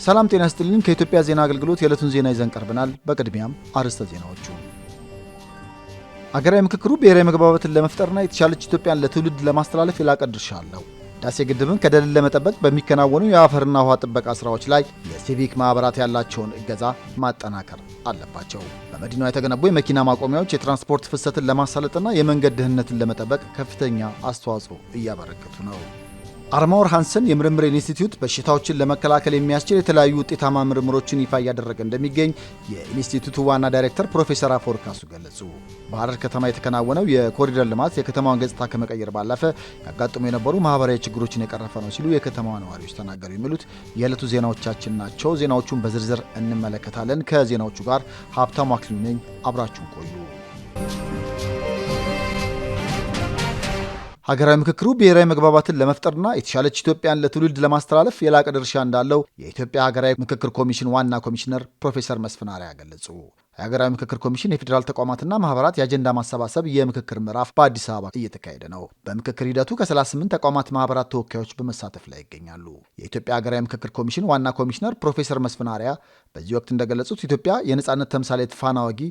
ሰላም ጤና ይስጥልኝ። ከኢትዮጵያ ዜና አገልግሎት የዕለቱን ዜና ይዘን ቀርበናል። በቅድሚያም አርዕስተ ዜናዎቹ። አገራዊ ምክክሩ ብሔራዊ መግባባትን ለመፍጠርና የተሻለች ኢትዮጵያን ለትውልድ ለማስተላለፍ የላቀ ድርሻ አለው። ህዳሴ ግድብን ከደለል ለመጠበቅ በሚከናወኑ የአፈርና ውሃ ጥበቃ ስራዎች ላይ የሲቪክ ማህበራት ያላቸውን እገዛ ማጠናከር አለባቸው። በመዲናዋ የተገነቡ የመኪና ማቆሚያዎች የትራንስፖርት ፍሰትን ለማሳለጥና የመንገድ ደህንነትን ለመጠበቅ ከፍተኛ አስተዋጽኦ እያበረከቱ ነው። አርማወር ሃንሰን የምርምር ኢንስቲትዩት በሽታዎችን ለመከላከል የሚያስችል የተለያዩ ውጤታማ ምርምሮችን ይፋ እያደረገ እንደሚገኝ የኢንስቲትዩቱ ዋና ዳይሬክተር ፕሮፌሰር አፈወርቅ ካሱ ገለጹ። በሐረር ከተማ የተከናወነው የኮሪደር ልማት የከተማዋን ገጽታ ከመቀየር ባለፈ ያጋጥሙ የነበሩ ማህበራዊ ችግሮችን የቀረፈ ነው ሲሉ የከተማዋ ነዋሪዎች ተናገሩ። የሚሉት የዕለቱ ዜናዎቻችን ናቸው። ዜናዎቹን በዝርዝር እንመለከታለን። ከዜናዎቹ ጋር ሀብታሙ አክሊሉ ነኝ። አብራችሁን ቆዩ። ሀገራዊ ምክክሩ ብሔራዊ መግባባትን ለመፍጠርና የተሻለች ኢትዮጵያን ለትውልድ ለማስተላለፍ የላቀ ድርሻ እንዳለው የኢትዮጵያ ሀገራዊ ምክክር ኮሚሽን ዋና ኮሚሽነር ፕሮፌሰር መስፍን አርአያ ገለጹ። የሀገራዊ ምክክር ኮሚሽን የፌዴራል ተቋማትና ማህበራት የአጀንዳ ማሰባሰብ የምክክር ምዕራፍ በአዲስ አበባ እየተካሄደ ነው። በምክክር ሂደቱ ከ38 ተቋማት ማህበራት ተወካዮች በመሳተፍ ላይ ይገኛሉ። የኢትዮጵያ ሀገራዊ ምክክር ኮሚሽን ዋና ኮሚሽነር ፕሮፌሰር መስፍን አርአያ በዚህ ወቅት እንደገለጹት ኢትዮጵያ የነጻነት ተምሳሌት ፋና ወጊ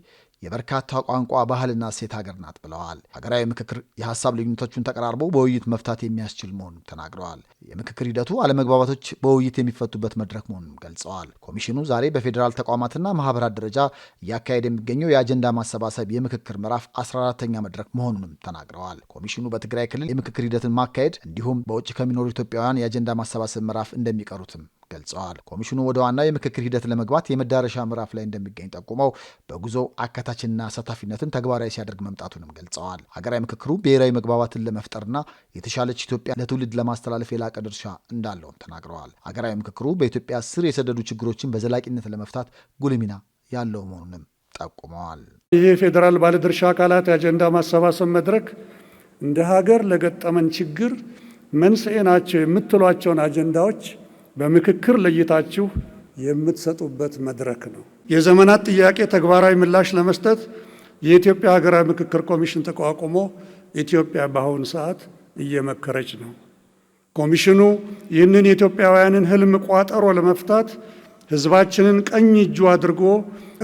የበርካታ ቋንቋ ባህልና እሴት ሀገር ናት ብለዋል። ሀገራዊ ምክክር የሀሳብ ልዩነቶችን ተቀራርቦ በውይይት መፍታት የሚያስችል መሆኑን ተናግረዋል። የምክክር ሂደቱ አለመግባባቶች በውይይት የሚፈቱበት መድረክ መሆኑን ገልጸዋል። ኮሚሽኑ ዛሬ በፌዴራል ተቋማትና ማህበራት ደረጃ እያካሄደ የሚገኘው የአጀንዳ ማሰባሰብ የምክክር ምዕራፍ 14ኛ መድረክ መሆኑንም ተናግረዋል። ኮሚሽኑ በትግራይ ክልል የምክክር ሂደትን ማካሄድ እንዲሁም በውጭ ከሚኖሩ ኢትዮጵያውያን የአጀንዳ ማሰባሰብ ምዕራፍ እንደሚቀሩትም ገልጸዋል። ኮሚሽኑ ወደ ዋናው የምክክር ሂደት ለመግባት የመዳረሻ ምዕራፍ ላይ እንደሚገኝ ጠቁመው በጉዞው አካታችና አሳታፊነትን ተግባራዊ ሲያደርግ መምጣቱንም ገልጸዋል። ሀገራዊ ምክክሩ ብሔራዊ መግባባትን ለመፍጠርና የተሻለች ኢትዮጵያ ለትውልድ ለማስተላለፍ የላቀ ድርሻ እንዳለውም ተናግረዋል። ሀገራዊ ምክክሩ በኢትዮጵያ ስር የሰደዱ ችግሮችን በዘላቂነት ለመፍታት ጉልህ ሚና ያለው መሆኑንም ጠቁመዋል። ይህ የፌዴራል ባለድርሻ አካላት የአጀንዳ ማሰባሰብ መድረክ እንደ ሀገር ለገጠመን ችግር መንስኤ ናቸው የምትሏቸውን አጀንዳዎች በምክክር ለይታችሁ የምትሰጡበት መድረክ ነው። የዘመናት ጥያቄ ተግባራዊ ምላሽ ለመስጠት የኢትዮጵያ ሀገራዊ ምክክር ኮሚሽን ተቋቁሞ ኢትዮጵያ በአሁኑ ሰዓት እየመከረች ነው። ኮሚሽኑ ይህንን የኢትዮጵያውያንን ህልም ቋጠሮ ለመፍታት ህዝባችንን ቀኝ እጁ አድርጎ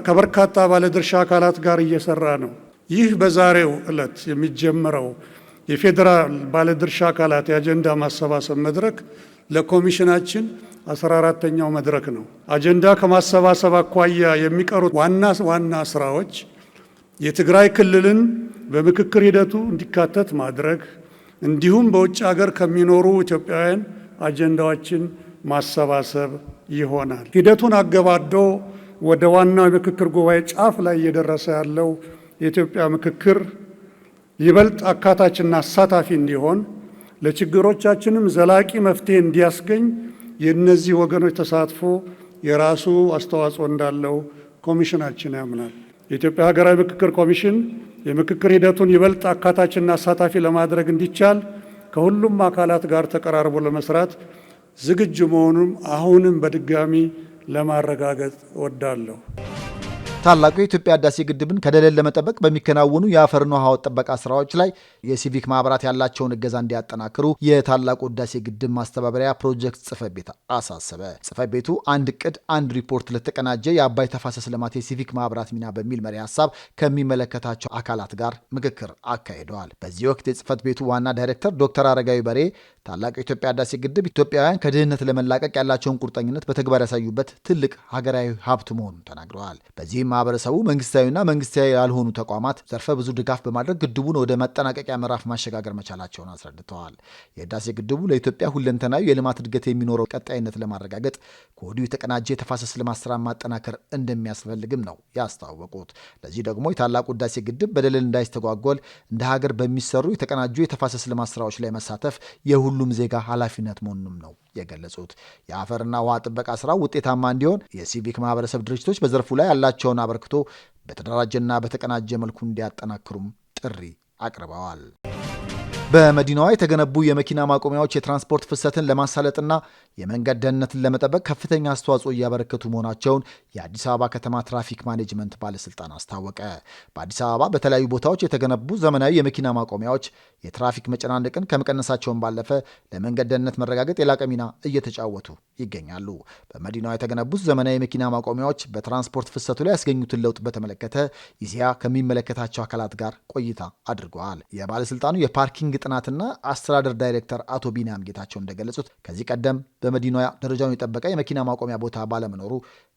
ከበርካታ ባለድርሻ አካላት ጋር እየሰራ ነው። ይህ በዛሬው ዕለት የሚጀምረው የፌዴራል ባለድርሻ አካላት የአጀንዳ ማሰባሰብ መድረክ ለኮሚሽናችን 14ኛው መድረክ ነው። አጀንዳ ከማሰባሰብ አኳያ የሚቀሩት ዋና ስራዎች የትግራይ ክልልን በምክክር ሂደቱ እንዲካተት ማድረግ እንዲሁም በውጭ ሀገር ከሚኖሩ ኢትዮጵያውያን አጀንዳዎችን ማሰባሰብ ይሆናል። ሂደቱን አገባዶ ወደ ዋናው የምክክር ጉባኤ ጫፍ ላይ እየደረሰ ያለው የኢትዮጵያ ምክክር ይበልጥ አካታችና አሳታፊ እንዲሆን ለችግሮቻችንም ዘላቂ መፍትሄ እንዲያስገኝ የእነዚህ ወገኖች ተሳትፎ የራሱ አስተዋጽኦ እንዳለው ኮሚሽናችን ያምናል። የኢትዮጵያ ሀገራዊ ምክክር ኮሚሽን የምክክር ሂደቱን ይበልጥ አካታችና አሳታፊ ለማድረግ እንዲቻል ከሁሉም አካላት ጋር ተቀራርቦ ለመስራት ዝግጁ መሆኑን አሁንም በድጋሚ ለማረጋገጥ እወዳለሁ። ታላቁ የኢትዮጵያ ህዳሴ ግድብን ከደለል ለመጠበቅ በሚከናወኑ የአፈርና ውሃ ጥበቃ ስራዎች ላይ የሲቪክ ማህበራት ያላቸውን እገዛ እንዲያጠናክሩ የታላቁ ህዳሴ ግድብ ማስተባበሪያ ፕሮጀክት ጽሕፈት ቤት አሳሰበ። ጽሕፈት ቤቱ አንድ ዕቅድ አንድ ሪፖርት ለተቀናጀ የአባይ ተፋሰስ ልማት የሲቪክ ማህበራት ሚና በሚል መሪ ሀሳብ ከሚመለከታቸው አካላት ጋር ምክክር አካሂደዋል። በዚህ ወቅት የጽሕፈት ቤቱ ዋና ዳይሬክተር ዶክተር አረጋዊ በሬ ታላቁ የኢትዮጵያ ህዳሴ ግድብ ኢትዮጵያውያን ከድህነት ለመላቀቅ ያላቸውን ቁርጠኝነት በተግባር ያሳዩበት ትልቅ ሀገራዊ ሀብት መሆኑን ተናግረዋል። በዚህም ማህበረሰቡ መንግስታዊና መንግስታዊ ያልሆኑ ተቋማት ዘርፈ ብዙ ድጋፍ በማድረግ ግድቡን ወደ መጠናቀቂያ ምዕራፍ ማሸጋገር መቻላቸውን አስረድተዋል። የህዳሴ ግድቡ ለኢትዮጵያ ሁለንተናዊ የልማት እድገት የሚኖረው ቀጣይነት ለማረጋገጥ ከወዲሁ የተቀናጀ የተፋሰስ ልማት ስራ ማጠናከር እንደሚያስፈልግም ነው ያስታወቁት። ለዚህ ደግሞ የታላቁ ህዳሴ ግድብ በደለል እንዳይስተጓጎል እንደ ሀገር በሚሰሩ የተቀናጁ የተፋሰስ ልማት ስራዎች ላይ መሳተፍ የሁሉም ዜጋ ኃላፊነት መሆኑንም ነው የገለጹት። የአፈርና ውሃ ጥበቃ ስራው ውጤታማ እንዲሆን የሲቪክ ማህበረሰብ ድርጅቶች በዘርፉ ላይ ያላቸውን አበርክቶ በተደራጀና በተቀናጀ መልኩ እንዲያጠናክሩም ጥሪ አቅርበዋል። በመዲናዋ የተገነቡ የመኪና ማቆሚያዎች የትራንስፖርት ፍሰትን ለማሳለጥና የመንገድ ደህንነትን ለመጠበቅ ከፍተኛ አስተዋጽኦ እያበረከቱ መሆናቸውን የአዲስ አበባ ከተማ ትራፊክ ማኔጅመንት ባለስልጣን አስታወቀ። በአዲስ አበባ በተለያዩ ቦታዎች የተገነቡ ዘመናዊ የመኪና ማቆሚያዎች የትራፊክ መጨናነቅን ከመቀነሳቸውን ባለፈ ለመንገድ ደህንነት መረጋገጥ የላቀ ሚና እየተጫወቱ ይገኛሉ። በመዲናዋ የተገነቡት ዘመናዊ የመኪና ማቆሚያዎች በትራንስፖርት ፍሰቱ ላይ ያስገኙትን ለውጥ በተመለከተ ኢዜአ ከሚመለከታቸው አካላት ጋር ቆይታ አድርገዋል። የባለስልጣኑ የፓርኪንግ ጥናትና አስተዳደር ዳይሬክተር አቶ ቢንያም ጌታቸው እንደገለጹት ከዚህ ቀደም በመዲናዋ ደረጃውን የጠበቀ የመኪና ማቆሚያ ቦታ ባለመኖሩ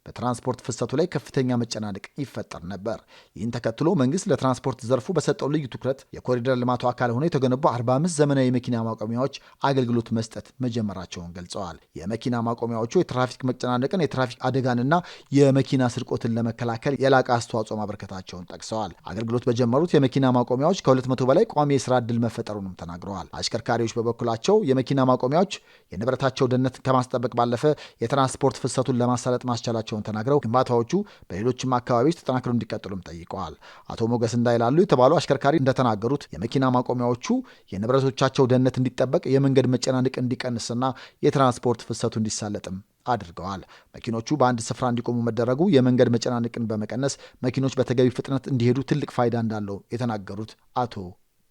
በትራንስፖርት ፍሰቱ ላይ ከፍተኛ መጨናነቅ ይፈጠር ነበር። ይህን ተከትሎ መንግስት ለትራንስፖርት ዘርፉ በሰጠው ልዩ ትኩረት የኮሪደር ልማቱ አካል ሆነው የተገነቡ 45 ዘመናዊ የመኪና ማቆሚያዎች አገልግሎት መስጠት መጀመራቸውን ገልጸዋል። የመኪና ማቆሚያዎቹ የትራፊክ መጨናነቅን፣ የትራፊክ አደጋንና የመኪና ስርቆትን ለመከላከል የላቀ አስተዋጽኦ ማበርከታቸውን ጠቅሰዋል። አገልግሎት በጀመሩት የመኪና ማቆሚያዎች ከ200 በላይ ቋሚ የስራ ዕድል መፈጠሩንም ተናግረዋል። አሽከርካሪዎች በበኩላቸው የመኪና ማቆሚያዎች የንብረታቸው ደህንነት ከማስጠበቅ ባለፈ የትራንስፖርት ፍሰቱን ለማሳለጥ ማስቻላቸው ተናግረው ግንባታዎቹ በሌሎችም አካባቢዎች ተጠናክረው እንዲቀጥሉም ጠይቀዋል። አቶ ሞገስ እንዳይላሉ የተባሉ አሽከርካሪ እንደተናገሩት የመኪና ማቆሚያዎቹ የንብረቶቻቸው ደህንነት እንዲጠበቅ፣ የመንገድ መጨናነቅ እንዲቀንስና የትራንስፖርት ፍሰቱ እንዲሳለጥም አድርገዋል። መኪኖቹ በአንድ ስፍራ እንዲቆሙ መደረጉ የመንገድ መጨናነቅን በመቀነስ መኪኖች በተገቢ ፍጥነት እንዲሄዱ ትልቅ ፋይዳ እንዳለው የተናገሩት አቶ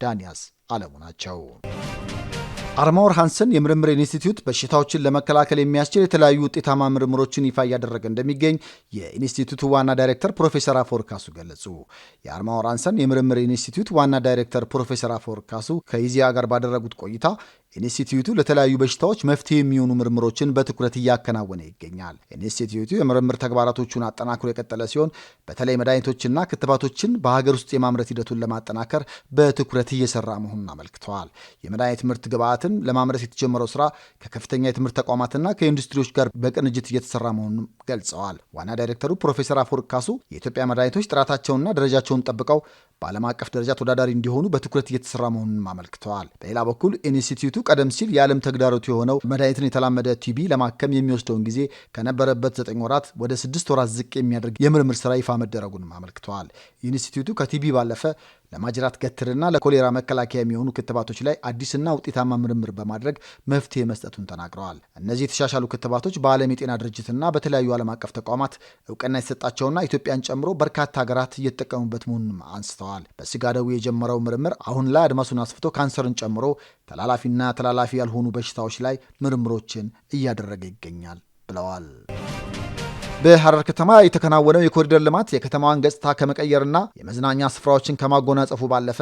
ዳንያስ አለሙ ናቸው። አርማወር ሃንሰን የምርምር ኢንስቲትዩት በሽታዎችን ለመከላከል የሚያስችል የተለያዩ ውጤታማ ምርምሮችን ይፋ እያደረገ እንደሚገኝ የኢንስቲትዩቱ ዋና ዳይሬክተር ፕሮፌሰር አፈወርቅ ካሱ ገለጹ። የአርማወር ሃንሰን የምርምር ኢንስቲትዩት ዋና ዳይሬክተር ፕሮፌሰር አፈወርቅ ካሱ ከኢዜአ ጋር ባደረጉት ቆይታ ኢንስቲትዩቱ ለተለያዩ በሽታዎች መፍትሄ የሚሆኑ ምርምሮችን በትኩረት እያከናወነ ይገኛል። ኢንስቲትዩቱ የምርምር ተግባራቶቹን አጠናክሮ የቀጠለ ሲሆን በተለይ መድኃኒቶችና ክትባቶችን በሀገር ውስጥ የማምረት ሂደቱን ለማጠናከር በትኩረት እየሰራ መሆኑን አመልክተዋል። የመድኃኒት ምርት ግብዓትን ለማምረት የተጀመረው ስራ ከከፍተኛ የትምህርት ተቋማትና ከኢንዱስትሪዎች ጋር በቅንጅት እየተሰራ መሆኑን ገልጸዋል። ዋና ዳይሬክተሩ ፕሮፌሰር አፈወርቅ ካሱ የኢትዮጵያ መድኃኒቶች ጥራታቸውንና ደረጃቸውን ጠብቀው በዓለም አቀፍ ደረጃ ተወዳዳሪ እንዲሆኑ በትኩረት እየተሰራ መሆኑን አመልክተዋል። በሌላ በኩል ኢንስቲትዩቱ ቀደም ሲል የዓለም ተግዳሮቱ የሆነው መድኃኒትን የተላመደ ቲቢ ለማከም የሚወስደውን ጊዜ ከነበረበት 9 ወራት ወደ 6 ወራት ዝቅ የሚያደርግ የምርምር ስራ ይፋ መደረጉንም አመልክተዋል። ኢንስቲትዩቱ ከቲቢ ባለፈ ለማጅራት ገትርና ለኮሌራ መከላከያ የሚሆኑ ክትባቶች ላይ አዲስና ውጤታማ ምርምር በማድረግ መፍትሄ መስጠቱን ተናግረዋል። እነዚህ የተሻሻሉ ክትባቶች በዓለም የጤና ድርጅትና በተለያዩ ዓለም አቀፍ ተቋማት እውቅና የተሰጣቸውና ኢትዮጵያን ጨምሮ በርካታ ሀገራት እየተጠቀሙበት መሆኑን አንስተዋል። በስጋ ደዌ የጀመረው ምርምር አሁን ላይ አድማሱን አስፍቶ ካንሰርን ጨምሮ ተላላፊና ተላላፊ ያልሆኑ በሽታዎች ላይ ምርምሮችን እያደረገ ይገኛል ብለዋል። በሐረር ከተማ የተከናወነው የኮሪደር ልማት የከተማዋን ገጽታ ከመቀየርና የመዝናኛ ስፍራዎችን ከማጎናጸፉ ባለፈ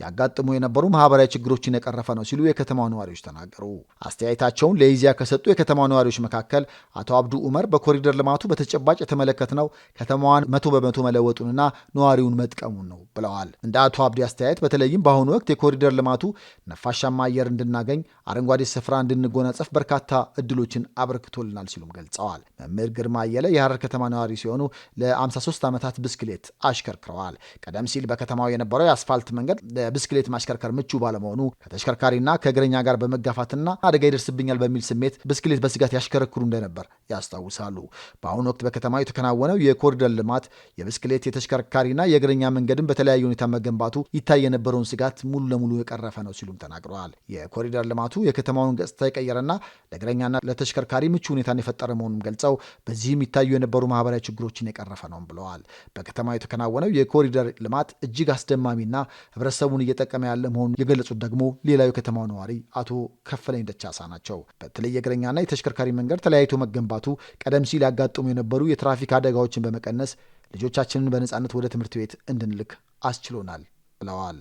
ያጋጥሙ የነበሩ ማህበራዊ ችግሮችን የቀረፈ ነው ሲሉ የከተማው ነዋሪዎች ተናገሩ። አስተያየታቸውን ለኢዜአ ከሰጡ የከተማው ነዋሪዎች መካከል አቶ አብዱ ኡመር በኮሪደር ልማቱ በተጨባጭ የተመለከትነው ከተማዋን 100% መለወጡንና ነዋሪውን መጥቀሙን ነው ብለዋል። እንደ አቶ አብዲ አስተያየት በተለይም በአሁኑ ወቅት የኮሪደር ልማቱ ነፋሻማ አየር እንድናገኝ፣ አረንጓዴ ስፍራ እንድንጎናጸፍ በርካታ እድሎችን አበርክቶልናል ሲሉም ገልጸዋል። መምህር ግርማ አየለ የሐረር ከተማ ነዋሪ ሲሆኑ ለ53 ዓመታት ብስክሌት አሽከርክረዋል። ቀደም ሲል በከተማው የነበረው የአስፋልት መንገድ ለብስክሌት ማሽከርከር ምቹ ባለመሆኑ ከተሽከርካሪና ከእግረኛ ጋር በመጋፋትና አደጋ ይደርስብኛል በሚል ስሜት ብስክሌት በስጋት ያሽከረክሩ እንደነበር ያስታውሳሉ። በአሁኑ ወቅት በከተማው የተከናወነው የኮሪደር ልማት የብስክሌት የተሽከርካሪና የእግረኛ መንገድን በተለያዩ ሁኔታ መገንባቱ ይታይ የነበረውን ስጋት ሙሉ ለሙሉ የቀረፈ ነው ሲሉም ተናግረዋል። የኮሪደር ልማቱ የከተማውን ገጽታ የቀየረና ለእግረኛና ለተሽከርካሪ ምቹ ሁኔታን የፈጠረ መሆኑን ገልጸው በዚህም ይታዩ የነበሩ ማህበራዊ ችግሮችን የቀረፈ ነው ብለዋል። በከተማው የተከናወነው የኮሪደር ልማት እጅግ አስደማሚና ህብረተሰቡን እየጠቀመ ያለ መሆኑን የገለጹት ደግሞ ሌላው የከተማው ነዋሪ አቶ ከፈለኝ ደቻሳ ናቸው። በተለይ የእግረኛና የተሽከርካሪ መንገድ ተለያይቶ መገንባቱ ቀደም ሲል ያጋጥሙ የነበሩ የትራፊክ አደጋዎችን በመቀነስ ልጆቻችንን በነፃነት ወደ ትምህርት ቤት እንድንልክ አስችሎናል ብለዋል።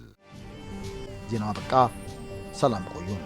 ዜናው አበቃ። ሰላም ቆዩን።